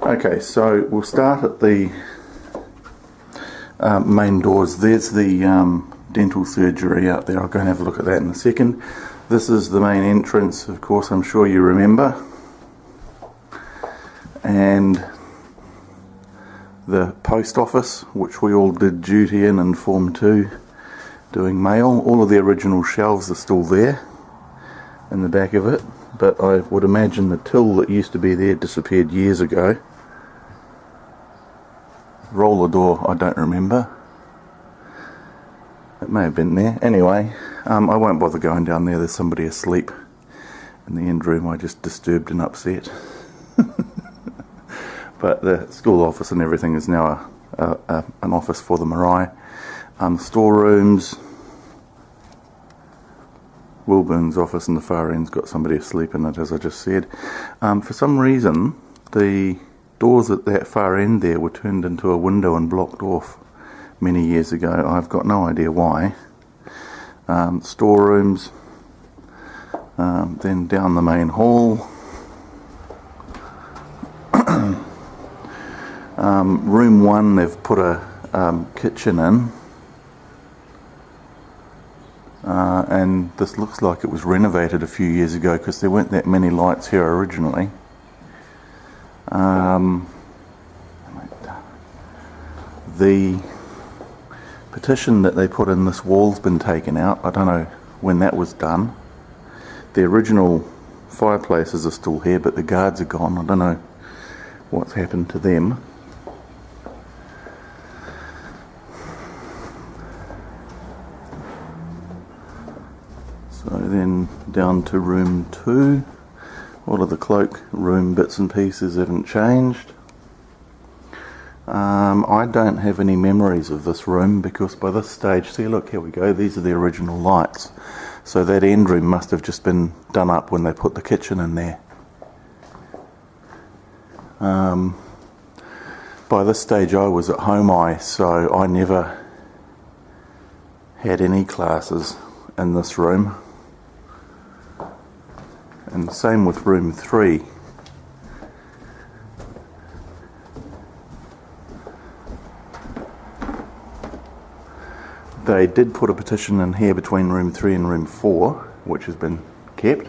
Okay, so we'll start at the main doors. There's the dental surgery out there. I'll go and have a look at that in a second. This is the main entrance, of course, I'm sure you remember. And the post office, which we all did duty in Form 2, doing mail. All of the original shelves are still there in the back of it, but I would imagine the till that used to be there disappeared years ago. Roller door, I don't remember. It may have been there. Anyway, I won't bother going down there. There's somebody asleep in the end room. I just disturbed and upset. But the school office and everything is now an office for the marae. Storerooms. Wilburn's office in the far end's got somebody asleep in it, as I just said. For some reason, the doors at that far end there were turned into a window and blocked off many years ago. I've got no idea why. Storerooms, then down the main hall. Room 1, they've put a kitchen in. And this looks like it was renovated a few years ago because there weren't that many lights here originally. The partition that they put in this wall's been taken out. I don't know when that was done. The original fireplaces are still here, but the guards are gone. I don't know what's happened to them. So then down to room 2. All of the cloak room bits and pieces haven't changed. I don't have any memories of this room because by this stage, see, look, here we go, these are the original lights. So that end room must have just been done up when they put the kitchen in there. By this stage I was at home so I never had any classes in this room. And same with room 3. They did put a partition in here between room 3 and room 4, which has been kept.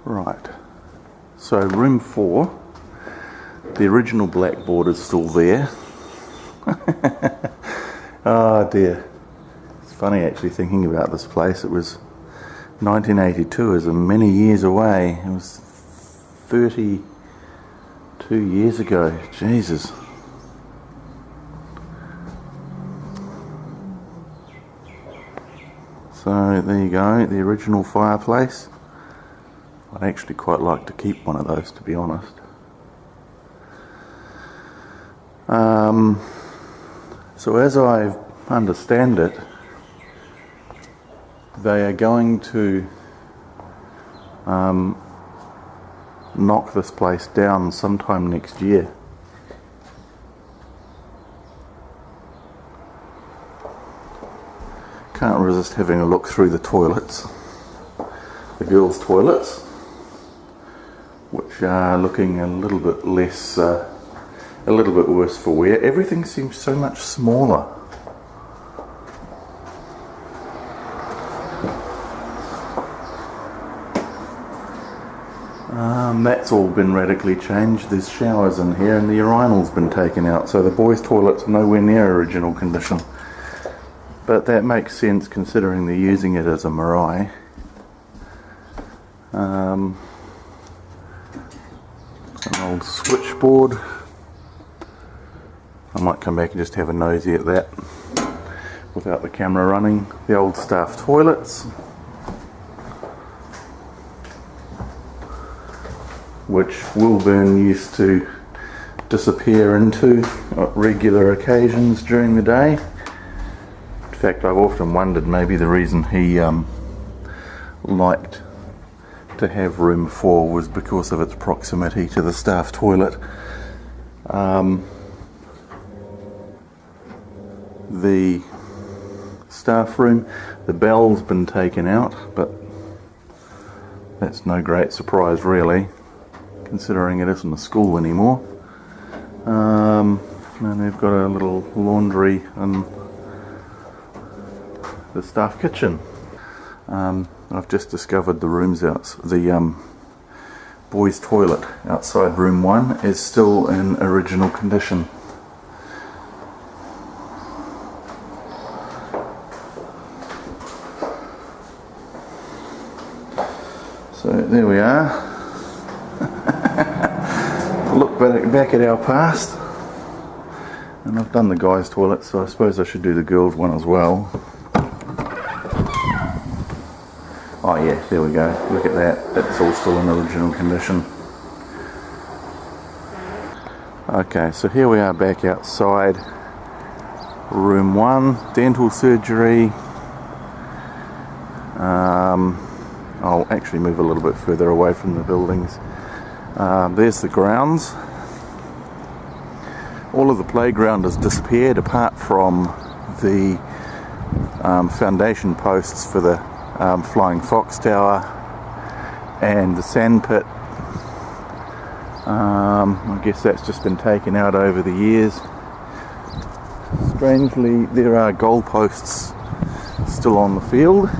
Right, so room 4, the original blackboard is still there. Oh dear, it's funny actually thinking about this place. It was 1982, is many years away. It was 32 years ago, Jesus. So there you go, the original fireplace. I'd actually quite like to keep one of those, to be honest. So as I understand it, they are going to knock this place down sometime next year. Can't resist having a look through the toilets, the girls' toilets, which are looking a little bit less, a little bit worse for wear. Everything seems so much smaller. That's all been radically changed. There's showers in here and the urinal's been taken out, so the boys' toilet's nowhere near original condition. But that makes sense considering they're using it as a marae. An old switchboard. I might come back and just have a nosy at that without the camera running. The old staff toilets, which Wilburn used to disappear into at regular occasions during the day. In fact, I've often wondered maybe the reason he liked to have room 4 was because of its proximity to the staff toilet. The staff room. The bell's been taken out, but that's no great surprise really, considering it isn't a school anymore. And they've got a little laundry in the staff kitchen. I've just discovered the rooms the boys' toilet outside room 1 is still in original condition. So there we are. Look back at our past, and I've done the guys' toilet, so I suppose I should do the girls' one as well. Oh yeah, there we go. Look at that. It's all still in original condition. Okay, so here we are back outside room 1, dental surgery. I'll actually move a little bit further away from the buildings. There's the grounds. All of the playground has disappeared apart from the foundation posts for the Flying Fox Tower and the sand pit. I guess that's just been taken out over the years. Strangely, there are goalposts still on the field.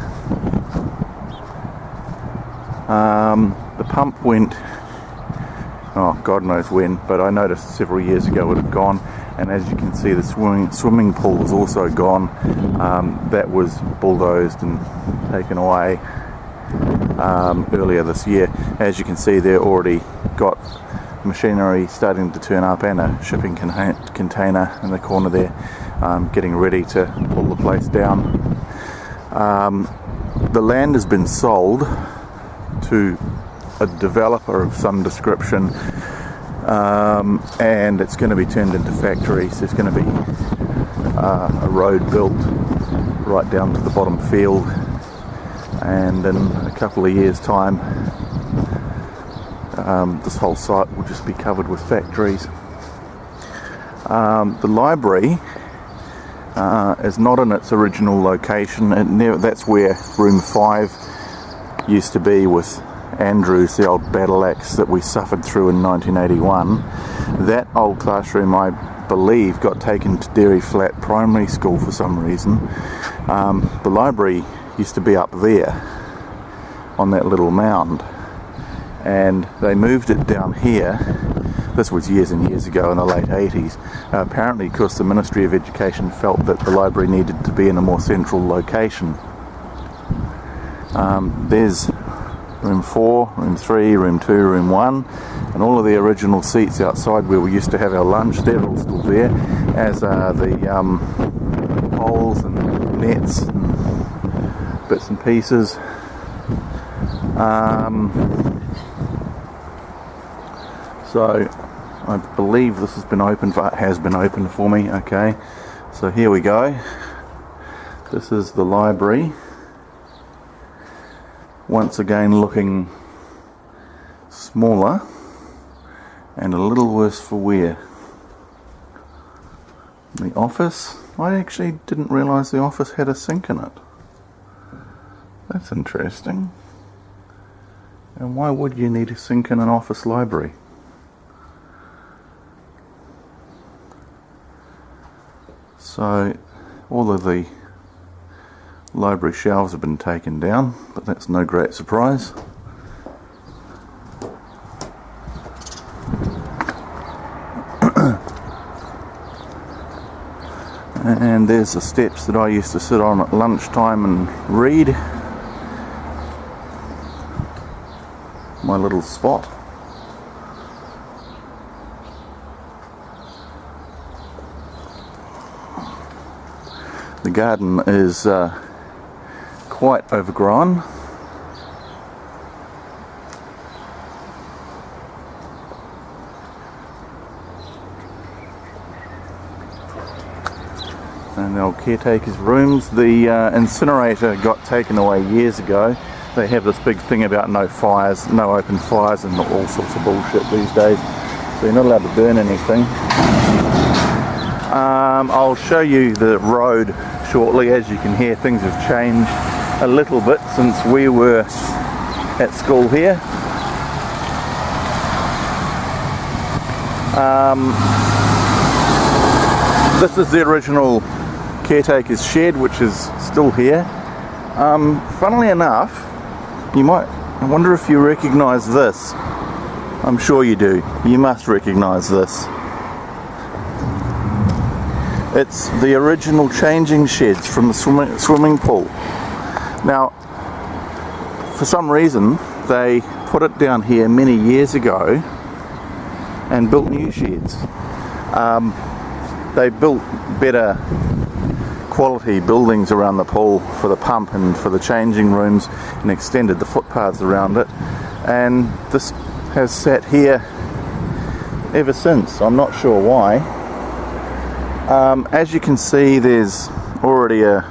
The pump went, oh God knows when, but I noticed several years ago it had gone, and as you can see the swimming pool is also gone. That was bulldozed and taken away earlier this year. As you can see, they're already got machinery starting to turn up and a shipping container in the corner there, getting ready to pull the place down. The land has been sold to a developer of some description, and it's going to be turned into factories. There's going to be a road built right down to the bottom field, and in a couple of years' time this whole site will just be covered with factories. The library is not in its original location. That's where room 5 used to be with Andrews, the old battle axe that we suffered through in 1981. That old classroom, I believe, got taken to Dairy Flat Primary School for some reason. The library used to be up there on that little mound, and they moved it down here. This was years and years ago in the late 80s. Apparently because the Ministry of Education felt that the library needed to be in a more central location. There's room 4, room 3, room 2, room 1, and all of the original seats outside where we used to have our lunch, they're all still there, as are the poles and nets and bits and pieces. So I believe this has been opened for me. Okay, so here we go. This is the library. Once again looking smaller and a little worse for wear. The office, I actually didn't realise the office had a sink in it. That's interesting. And why would you need a sink in an office library? So all of the library shelves have been taken down, but that's no great surprise. And there's the steps that I used to sit on at lunchtime and read. My little spot. The garden is quite overgrown. And the old caretaker's rooms. The incinerator got taken away years ago. They have this big thing about no fires, no open fires, and all sorts of bullshit these days. So you're not allowed to burn anything. I'll show you the road shortly. As you can hear, things have changed a little bit since we were at school here. This is the original caretaker's shed, which is still here. Funnily enough, I wonder if you recognise this. I'm sure you do. You must recognise this. It's the original changing sheds from the swimming pool. Now, for some reason, they put it down here many years ago and built new sheds. They built better quality buildings around the pool for the pump and for the changing rooms, and extended the footpaths around it, and this has sat here ever since. I'm not sure why. As you can see, there's already a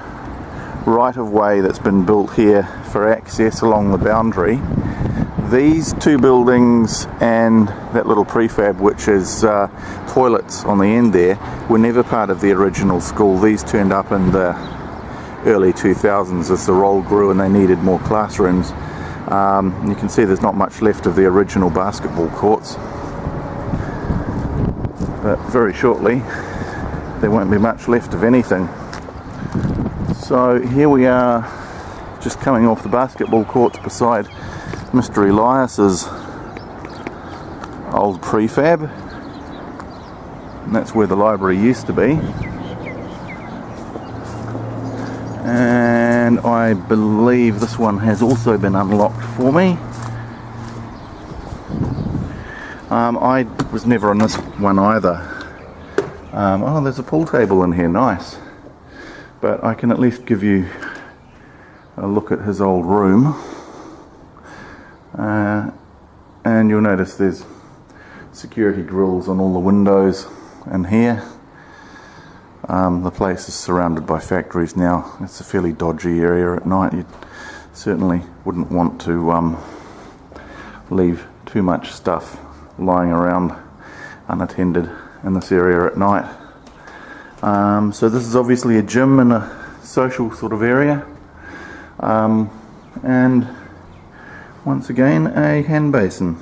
right-of-way that's been built here for access along the boundary. These two buildings and that little prefab, which is toilets on the end there, were never part of the original school. These turned up in the early 2000s as the role grew and they needed more classrooms. You can see there's not much left of the original basketball courts, but very shortly there won't be much left of anything. So here we are, just coming off the basketball courts beside Mr. Elias's old prefab, and that's where the library used to be. And I believe this one has also been unlocked for me. I was never on this one either. Oh, there's a pool table in here, nice. But I can at least give you a look at his old room. And you'll notice there's security grills on all the windows in here. The place is surrounded by factories now. It's a fairly dodgy area at night. You certainly wouldn't want to leave too much stuff lying around unattended in this area at night. So this is obviously a gym and a social sort of area. And once again, a hand basin,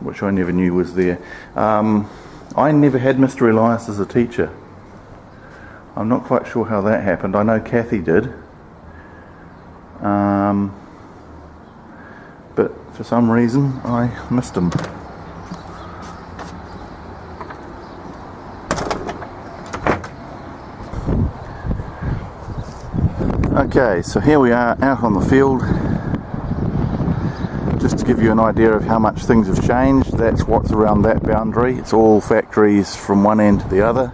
which I never knew was there. I never had Mr. Elias as a teacher. I'm not quite sure how that happened. I know Kathy did. But for some reason, I missed him. Okay, so here we are out on the field. Just to give you an idea of how much things have changed, that's what's around that boundary. It's all factories from one end to the other.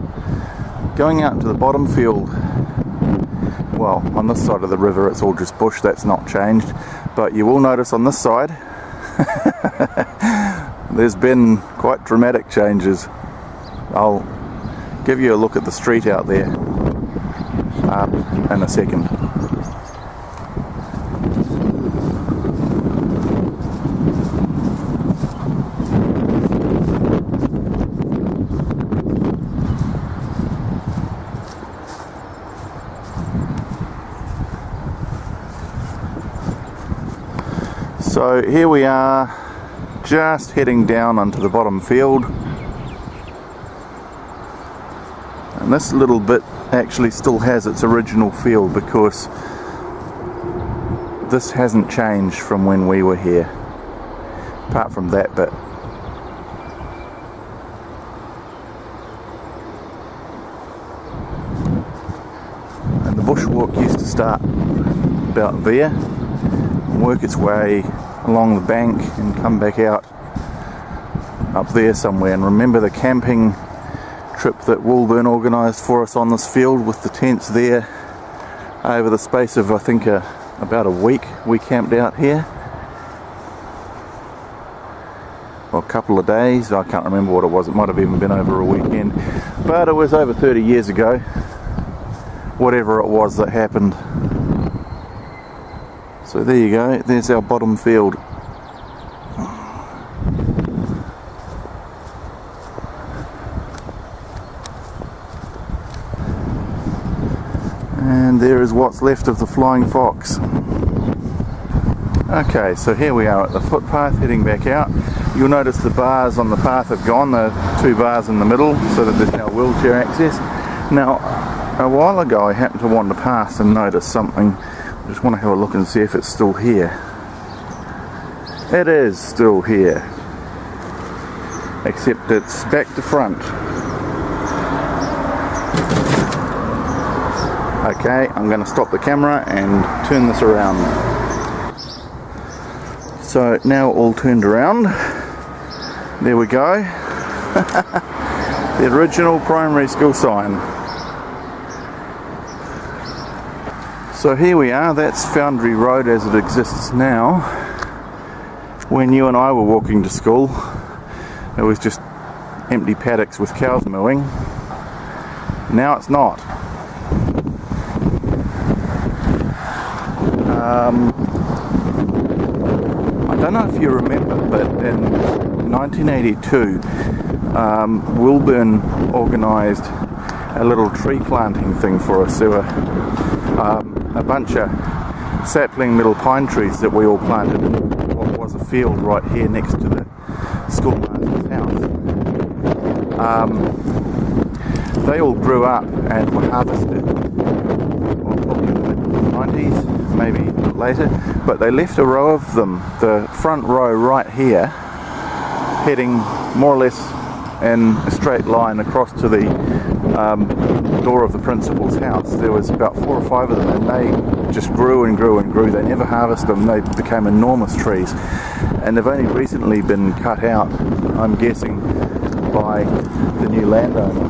Going out into the bottom field, well, on this side of the river it's all just bush, that's not changed. But you will notice on this side, there's been quite dramatic changes. I'll give you a look at the street out there in a second. So here we are, just heading down onto the bottom field, and this little bit actually still has its original field because this hasn't changed from when we were here, apart from that bit. And the bushwalk used to start about there, work its way along the bank and come back out up there somewhere. And remember the camping trip that Woolburn organised for us on this field with the tents there? Over the space of I think about a week we camped out here. Well, a couple of days, I can't remember what it was, it might have even been over a weekend, but it was over 30 years ago, whatever it was that happened. So there you go, there's our bottom field. there is what's left of the Flying Fox. Okay, so here we are at the footpath heading back out. You'll notice the bars on the path have gone, the two bars in the middle, so that there's now wheelchair access. Now, a while ago I happened to wander past and notice something. I just want to have a look and see if it's still here. It is still here, except it's back to front. Okay, I'm going to stop the camera and turn this around. So now all turned around. There we go. The original primary school sign. So here we are, that's Foundry Road as it exists now. When you and I were walking to school, it was just empty paddocks with cows mooing. Now it's not. I don't know if you remember, but in 1982, Wilburn organised a little tree planting thing for us. There were a bunch of sapling little pine trees that we all planted in what was a field right here next to the schoolmaster's house. They all grew up and were harvested, well, probably in the mid-90s, maybe later, but they left a row of them, the front row right here, heading more or less in a straight line across to the door of the principal's house. There was about 4 or 5 of them, and they just grew and grew and grew. They never harvested them. They became enormous trees, and they've only recently been cut out, I'm guessing, by the new landowner.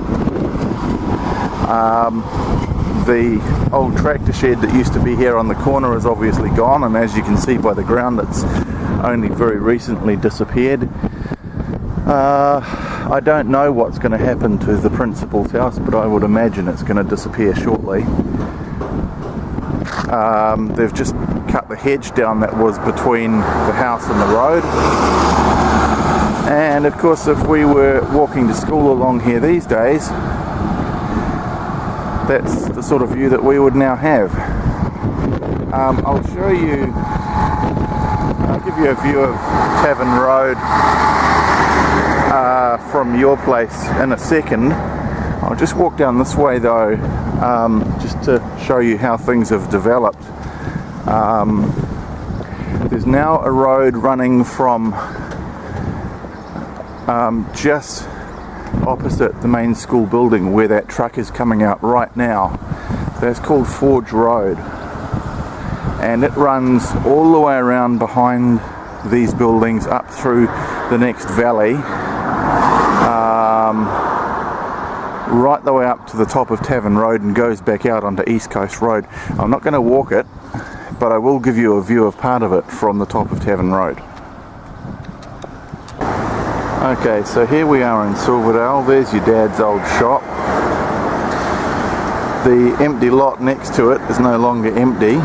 The old tractor shed that used to be here on the corner is obviously gone, and as you can see by the ground, it's only very recently disappeared. I don't know what's going to happen to the principal's house, but I would imagine it's going to disappear shortly. They've just cut the hedge down that was between the house and the road. And of course, if we were walking to school along here these days, that's the sort of view that we would now have. I'll give you a view of Tavern Road from your place in a second. I'll just walk down this way though, just to show you how things have developed. There's now a road running from just opposite the main school building where that truck is coming out right now. That's called Forge Road, and it runs all the way around behind these buildings up through the next valley, right the way up to the top of Tavern Road, and goes back out onto East Coast Road. I'm not going to walk it, but I will give you a view of part of it from the top of Tavern Road. Okay, so here we are in Silverdale. There's your dad's old shop. The empty lot next to it is no longer empty.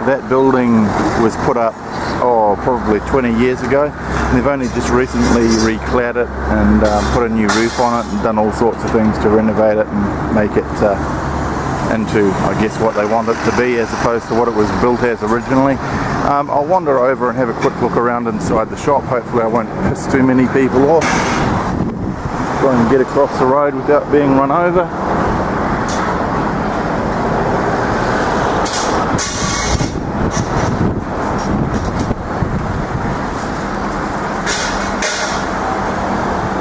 That building was put up, probably 20 years ago. And they've only just recently reclad it and put a new roof on it and done all sorts of things to renovate it and make it into, I guess, what they want it to be as opposed to what it was built as originally. I'll wander over and have a quick look around inside the shop. Hopefully I won't piss too many people off. Try and get across the road without being run over.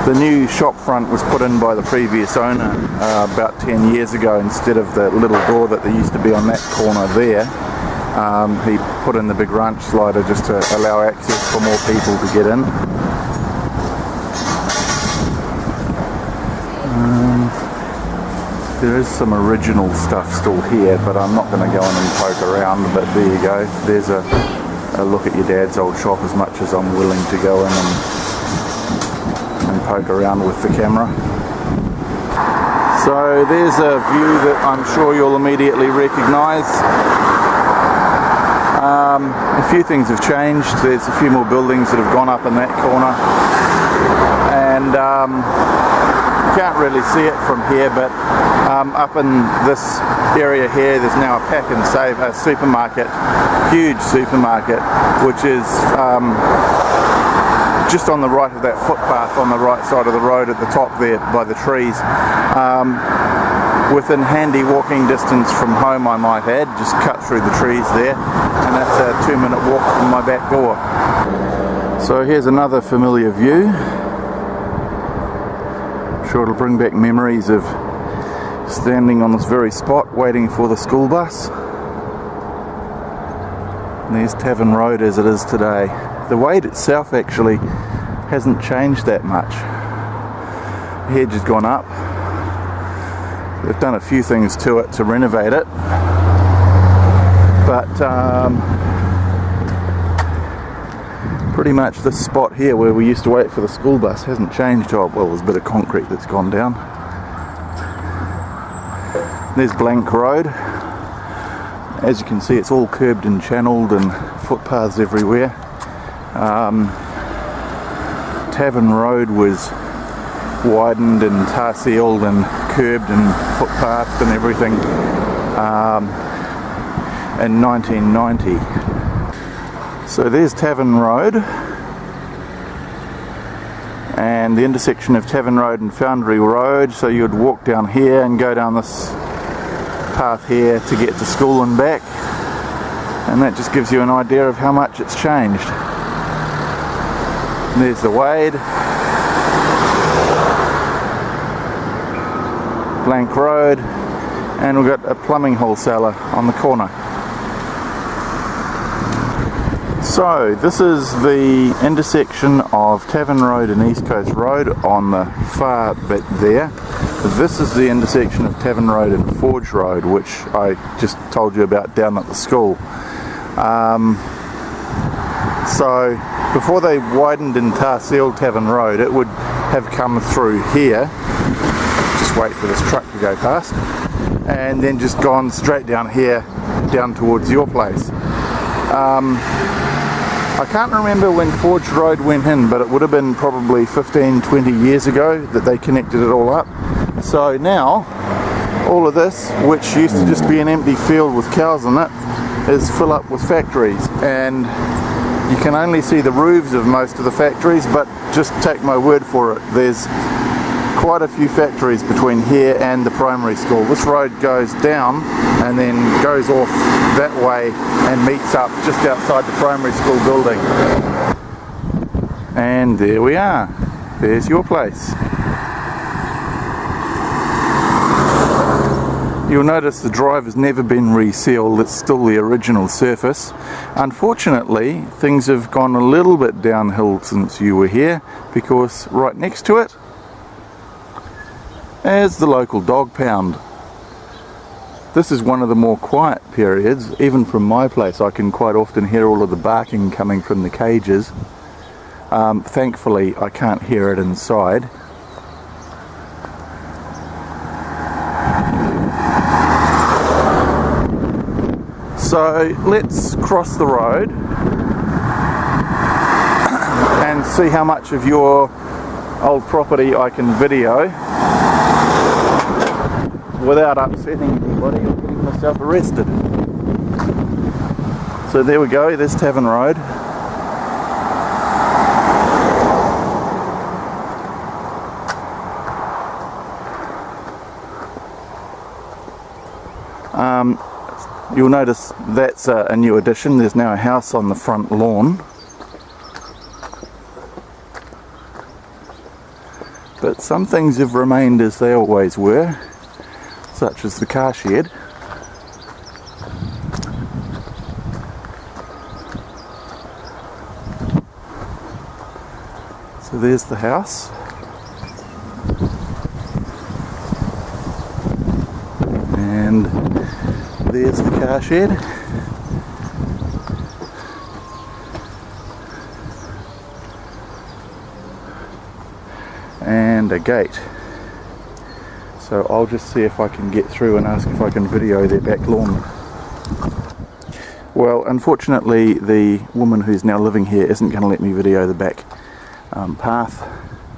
The new shop front was put in by the previous owner about 10 years ago. Instead of the little door that there used to be on that corner there, he put in the big ranch slider just to allow access for more people to get in. There is some original stuff still here, but I'm not going to go in and poke around. But there you go, there's a look at your dad's old shop, as much as I'm willing to go in and poke around with the camera. So there's a view that I'm sure you'll immediately recognise. A few things have changed. There's a few more buildings that have gone up in that corner, and you can't really see it from here, but up in this area here, there's now a Pack and Save, a supermarket, huge supermarket, which is just on the right of that footpath on the right side of the road at the top there by the trees. Within handy walking distance from home, I might add, just cut through the trees there, and that's a 2-minute walk from my back door. So here's another familiar view. I'm sure it'll bring back memories of standing on this very spot waiting for the school bus. And there's Tavern Road as it is today. The weight itself actually hasn't changed that much. The hedge has gone up. They've done a few things to it to renovate it, but pretty much this spot here where we used to wait for the school bus hasn't changed. Oh, well, there's a bit of concrete that's gone down. There's Blank Road. As you can see, it's all curbed and channeled and footpaths everywhere. Tavern Road was widened and tar sealed and curbed and footpathed and everything in 1990. So there's Tavern Road, and the intersection of Tavern Road and Foundry Road. So you'd walk down here and go down this path here to get to school and back, and that just gives you an idea of how much it's changed. And there's the Wade, Blank Road, and we've got a plumbing wholesaler on the corner. So this is the intersection of Tavern Road and East Coast Road on the far bit there. This is the intersection of Tavern Road and Forge Road, which I just told you about down at the school. So before they widened and tar sealed Tavern Road, it would have come through here. Just wait for this truck to go past, and then just gone straight down here, down towards your place. I can't remember when Forge Road went in, but it would have been probably 15-20 years ago that they connected it all up. So now all of this, which used to just be an empty field with cows in it, is full up with factories, and you can only see the roofs of most of the factories, but just take my word for it, there's quite a few factories between here and the primary school. This road goes down and then goes off that way and meets up just outside the primary school building. And there we are. There's your place. You'll notice the drive has never been resealed, it's still the original surface. Unfortunately, things have gone a little bit downhill since you were here, because right next to it is the local dog pound. This is one of the more quiet periods. Even from my place I can quite often hear all of the barking coming from the cages. Thankfully I can't hear it inside. So let's cross the road and see how much of your old property I can video without upsetting anybody or getting myself arrested. So there we go, there's Tavern Road. You'll notice that's a new addition. There's now a house on the front lawn. But some things have remained as they always were, such as the car shed. So there's the house. And there's the car shed. And a gate. So I'll just see if I can get through and ask if I can video their back lawn. Well, unfortunately the woman who's now living here isn't going to let me video the back path.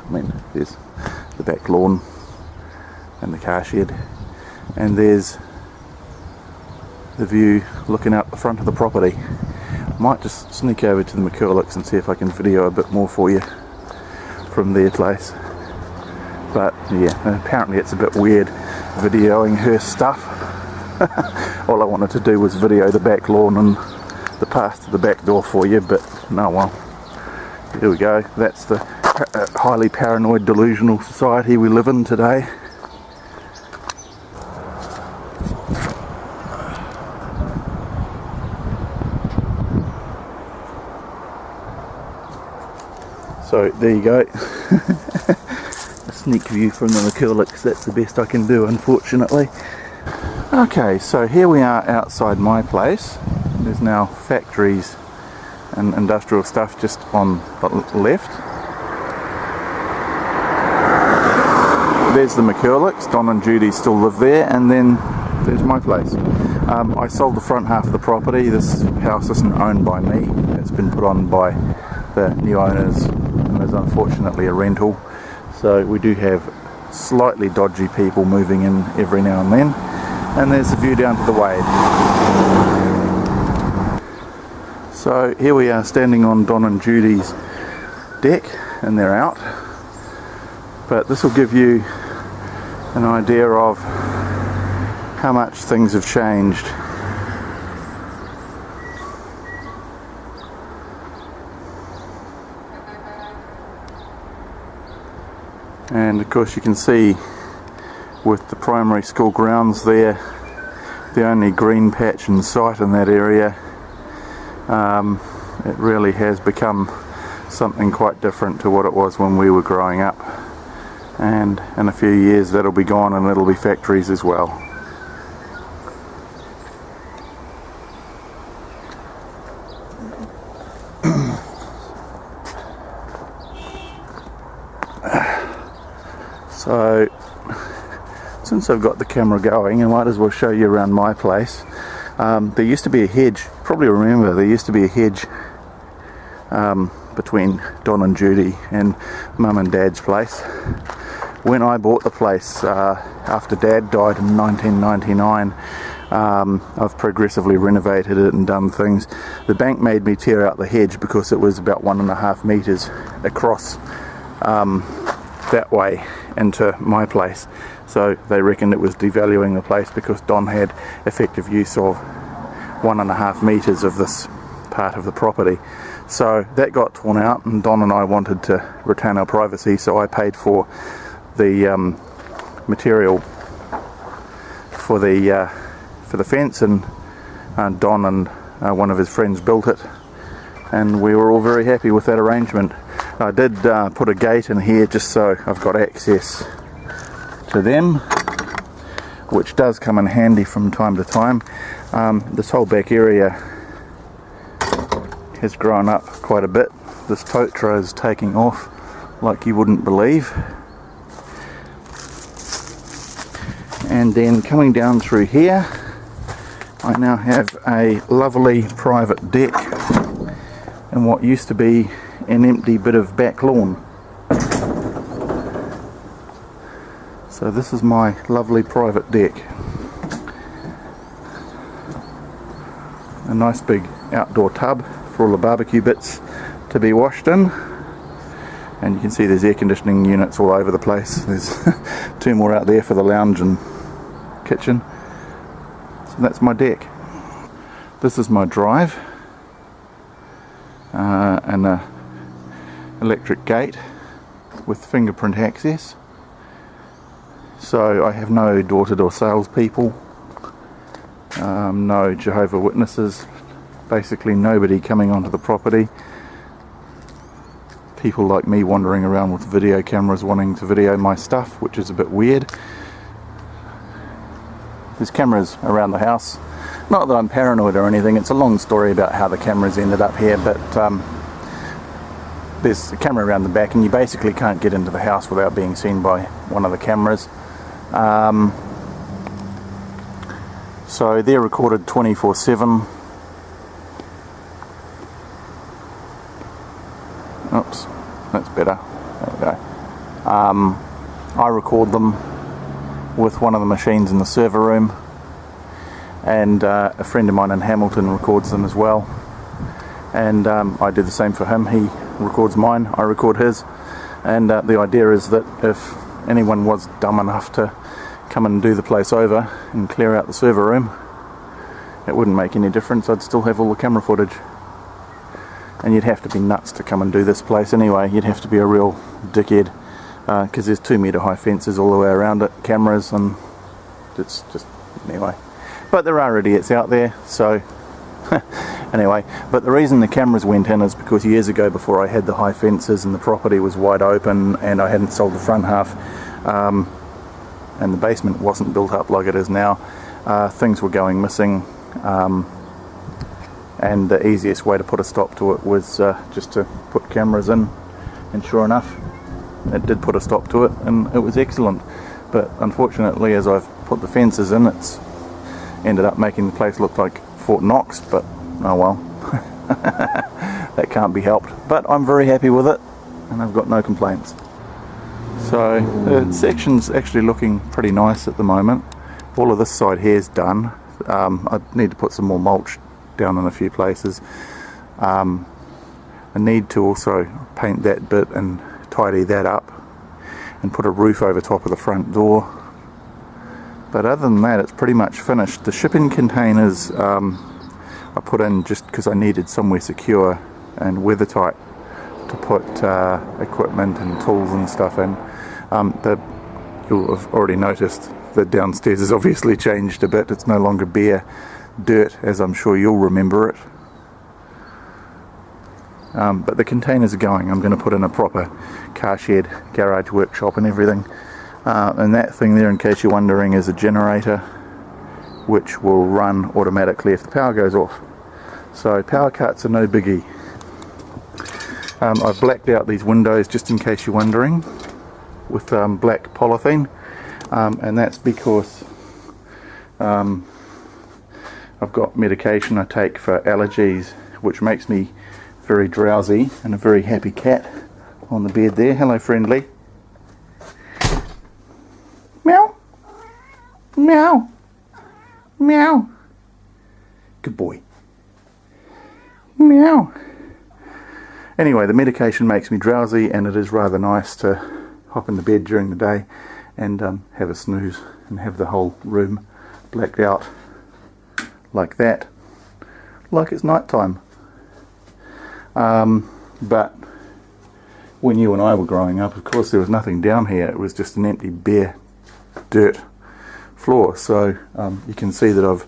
I mean, there's the back lawn and the car shed, and there's the view looking out the front of the property. Might just sneak over to the McCurlicks and see if I can video a bit more for you from their place. But yeah, apparently it's a bit weird videoing her stuff. All I wanted to do was video the back lawn and the path to the back door for you, but no, well, here we go. That's the highly paranoid, delusional society we live in today. So there you go. A sneak view from the McCurlicks. That's the best I can do, unfortunately. Okay, so here we are outside my place. There's now factories and industrial stuff just on the left. There's the McCurlicks. Don and Judy still live there, and then there's my place. I sold the front half of the property. This house isn't owned by me. It's been put on by the new owners, and is unfortunately a rental. So we do have slightly dodgy people moving in every now and then. And there's the view down to the Wade. So here we are standing on Don and Judy's deck, and they're out. But this will give you an idea of how much things have changed. And of course you can see with the primary school grounds there, the only green patch in sight in that area, it really has become something quite different to what it was when we were growing up. And in a few years that'll be gone, and it'll be factories as well. So since I've got the camera going, I might as well show you around my place. There used to be a hedge, you probably remember, there used to be a hedge between Don and Judy and Mum and Dad's place. When I bought the place after Dad died in 1999, I've progressively renovated it and done things. The bank made me tear out the hedge because it was about 1.5 meters across that way into my place. So they reckoned it was devaluing the place because Don had effective use of 1.5 meters of this part of the property. So that got torn out, and Don and I wanted to retain our privacy, so I paid for the material for the fence, and Don and one of his friends built it, and we were all very happy with that arrangement. I did put a gate in here just so I've got access to them, which does come in handy from time to time. This whole back area has grown up quite a bit. This totara is taking off like you wouldn't believe. And then coming down through here, I now have a lovely private deck in what used to be an empty bit of back lawn. So this is my lovely private deck. A nice big outdoor tub for all the barbecue bits to be washed in. And you can see there's air conditioning units all over the place. There's 2 more out there for the lounge and kitchen. So that's my deck. This is my drive, and a electric gate with fingerprint access. So I have no door-to-door salespeople, no Jehovah's Witnesses, basically nobody coming onto the property. People like me wandering around with video cameras wanting to video my stuff, which is a bit weird. There's cameras around the house. Not that I'm paranoid or anything, it's a long story about how the cameras ended up here, but there's a camera around the back and you basically can't get into the house without being seen by one of the cameras. So they're recorded 24/7. Oops, that's better. There we go. I record them with one of the machines in the server room, and a friend of mine in Hamilton records them as well, and I do the same for him. He records mine, I record his, and the idea is that if anyone was dumb enough to come and do the place over and clear out the server room, it wouldn't make any difference. I'd still have all the camera footage. And you'd have to be nuts to come and do this place anyway. You'd have to be a real dickhead, because there's 2-metre high fences all the way around it, cameras, and it's just, anyway. But there are idiots out there, so anyway. But the reason the cameras went in is because years ago, before I had the high fences and the property was wide open and I hadn't sold the front half, and the basement wasn't built up like it is now, things were going missing. And the easiest way to put a stop to it was just to put cameras in, and sure enough it did put a stop to it, and it was excellent. But unfortunately, as I've put the fences in, it's ended up making the place look like Fort Knox, but oh well. That can't be helped, but I'm very happy with it and I've got no complaints. So the section's actually looking pretty nice at the moment. All of this side here is done. I need to put some more mulch down in a few places. I need to also paint that bit and tidy that up and put a roof over top of the front door. But other than that, it's pretty much finished. The shipping containers I put in just because I needed somewhere secure and weathertight to put equipment and tools and stuff in. You'll have already noticed that downstairs has obviously changed a bit. It's no longer bare dirt, as I'm sure you'll remember it. But the containers are going. I'm going to put in a proper car shed, garage, workshop and everything. And that thing there, in case you're wondering, is a generator which will run automatically if the power goes off. So power cuts are no biggie. I've blacked out these windows, just in case you're wondering, with black polythene. And that's because I've got medication I take for allergies, which makes me very drowsy, and a very happy cat on the bed there. Hello, friendly. Meow. Meow. Meow. Good boy. Meow. Anyway, the medication makes me drowsy, and it is rather nice to hop into bed during the day and have a snooze and have the whole room blacked out like that, like it's night time. But when you and I were growing up, of course, there was nothing down here. It was just an empty, bare dirt floor. So you can see that I've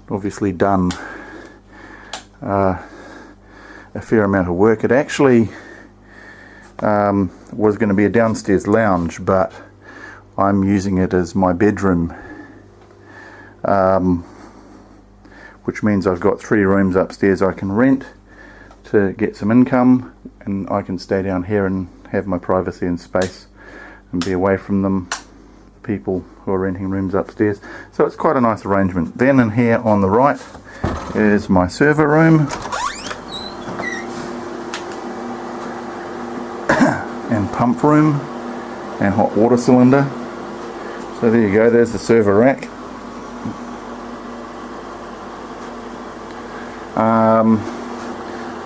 obviously done a fair amount of work. It actually was going to be a downstairs lounge, but I'm using it as my bedroom, which means I've got 3 rooms upstairs I can rent to get some income, and I can stay down here and have my privacy and space and be away from them, people who are renting rooms upstairs. So it's quite a nice arrangement. Then in here on the right is my server room and pump room and hot water cylinder. So there you go, there's the server rack.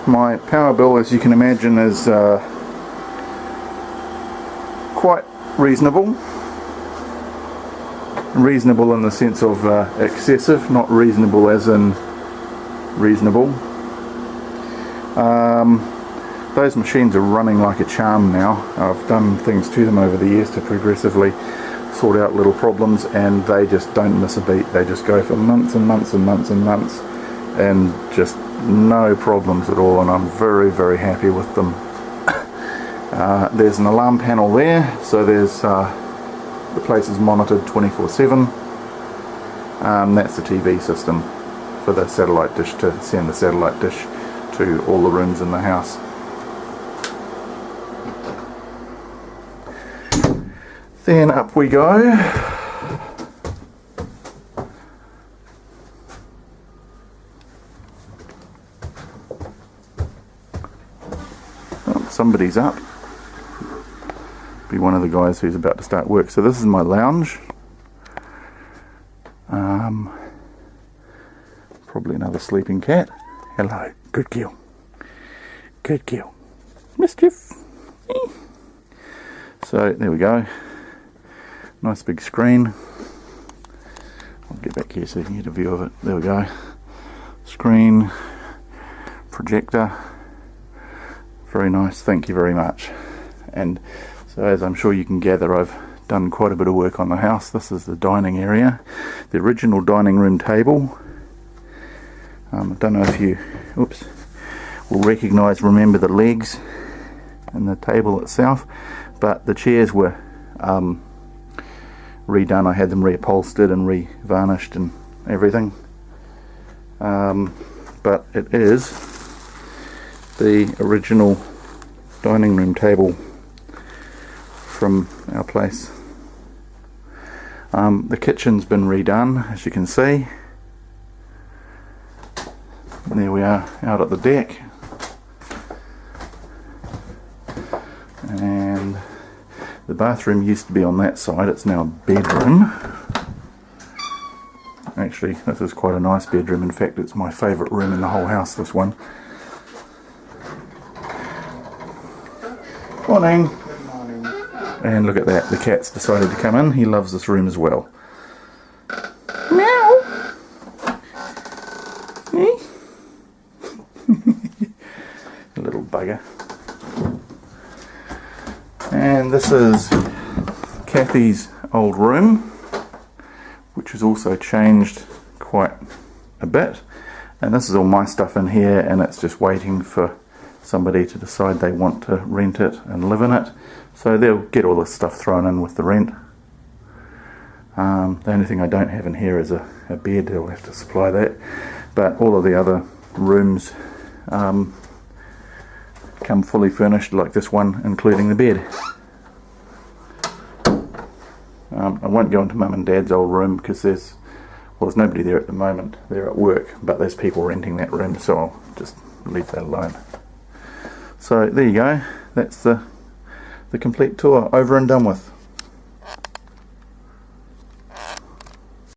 My power bill, as you can imagine, is quite reasonable. Reasonable in the sense of excessive, not reasonable as in reasonable. Those machines are running like a charm now. I've done things to them over the years to progressively sort out little problems, and they just don't miss a beat. They just go for months and months and months and months, and just no problems at all, and I'm very, very happy with them. There's an alarm panel there, so there's the place is monitored 24/7. That's the TV system for the satellite dish, to send the satellite dish to all the rooms in the house. Then up we go. Somebody's up. Be one of the guys who's about to start work. So this is my lounge. Another sleeping cat. Hello, good girl. Good girl. Mischief. So there we go. Nice big screen. I'll get back here so you can get a view of it. There we go. Screen, projector. Very nice, thank you very much. And so, as I'm sure you can gather, I've done quite a bit of work on the house. This is the dining area, the original dining room table. I don't know if you will remember the legs and the table itself, but the chairs were redone. I had them reupholstered and re-varnished and everything. But it is the original dining room table from our place. The kitchen's been redone, as you can see. And there we are out at the deck. And the bathroom used to be on that side, it's now a bedroom. Actually, this is quite a nice bedroom. In fact, it's my favourite room in the whole house, this one. Morning. Good morning. And look at that, the cat's decided to come in. He loves this room as well. Meow. A little bugger. And this is Kathy's old room, which has also changed quite a bit. And this is all my stuff in here, and it's just waiting for somebody to decide they want to rent it and live in it. So they'll get all this stuff thrown in with the rent. The only thing I don't have in here is a bed. They'll have to supply that. But all of the other rooms come fully furnished, like this one, including the bed. I won't go into Mum and Dad's old room because there's nobody there at the moment. They're at work, but there's people renting that room, so I'll just leave that alone. So there you go. That's the complete tour, over and done with.